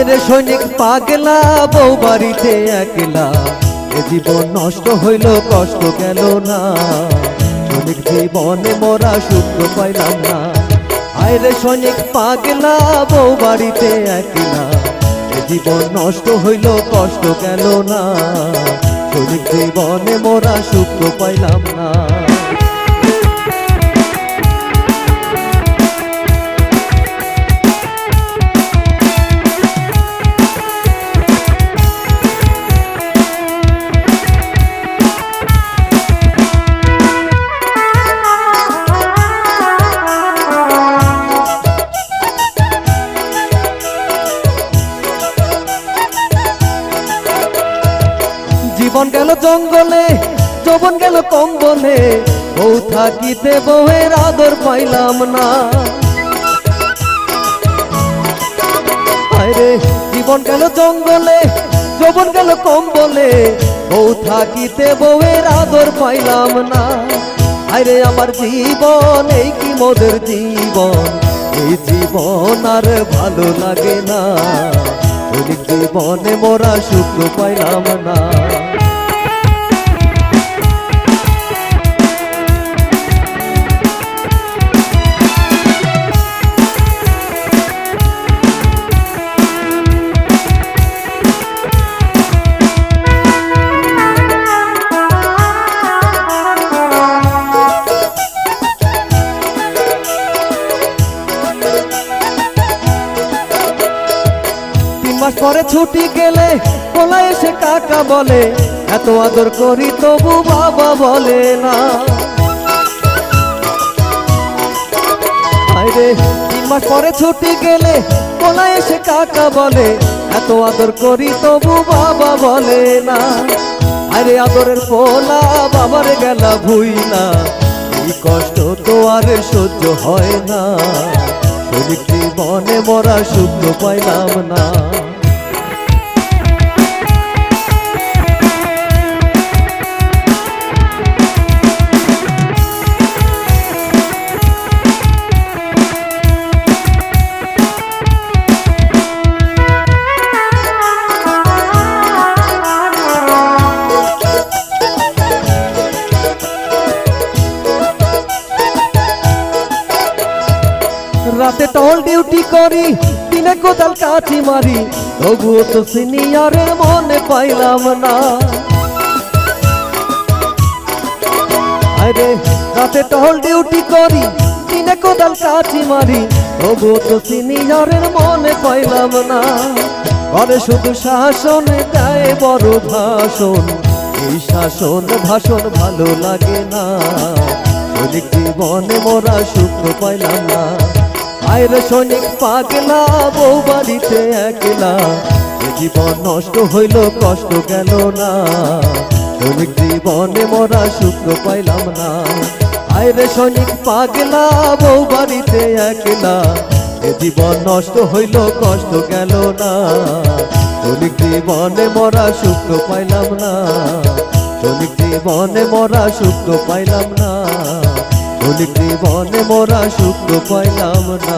আরে সৈনিক পাগলা বউ বাড়িতে একলা, এ জীবন নষ্ট হইল কষ্ট গেল না। সৈনিক জীবনে মোরা সুখ পাইলাম না। আরে সৈনিক পাগলা বউ বাড়িতে একলা, এ জীবন নষ্ট হইল কষ্ট গেল না। সৈনিক জীবনে মোরা সুখ পাইলাম না। জীবন গেল জঙ্গলে, যৌবন গেল কম্বলে, বউ থাকিতে বউয়ের আদর পাইলাম না। আরে জীবন গেল জঙ্গলে, যৌবন গেল কম্বলে, বউ থাকিতে বউয়ের আদর পাইলাম না। আরে আমার জীবন এই কি মোদের জীবন, এই জীবন আর ভালো লাগে না। সৈনিক জীবনে মোরা সুখ পাইলাম না। মাস পরে ছুটি গেলে পোলা এসে কাকা বলে, এত আদর করি তবু বাবা বলে না। আরে 3 মাস পরে ছুটি গেলে পোলা এসে কাকা বলে, এত আদর করি তবু বাবা বলে না। আরে আদরের পোলা বাবার গেলা ভুইলা, এই কষ্ট তো আর সহ্য হয় না। সৈনিক জীবনে মোরা সুখ পাইলাম না। রাতে টহল ডিউটি করি, দিনে কোদাল কাঠি মারি, তবুও তো সিনিয়রের মনে পাইলাম না। আরে রাতে টহল ডিউটি করি, দিনে কোদাল কাঠি মারি, তবুও তো সিনিয়রের মনে পাইলাম না। ঘরে শুধু শাসন দেয় বড় ভাষণ, এই শাসন ভাষণ ভালো লাগে না। সৈনিক জীবনে মোরা সুখ পাইলাম না। আরে সৈনিক পাগলা বউ বাড়িতে একলা, এ জীবন নষ্ট হইল কষ্ট গেল না। সৈনিক জীবনে মোরা সুখ পাইলাম না। আরে সৈনিক পাগলা বউ বাড়িতে একলা, এ জীবন নষ্ট হইল কষ্ট গেল না। সৈনিক জীবনে মোরা সুখ পাইলাম না। সৈনিক জীবনে মোরা সুখ পাইলাম না। সৈনিক জীবনে মোরা সুখ পাইলাম না।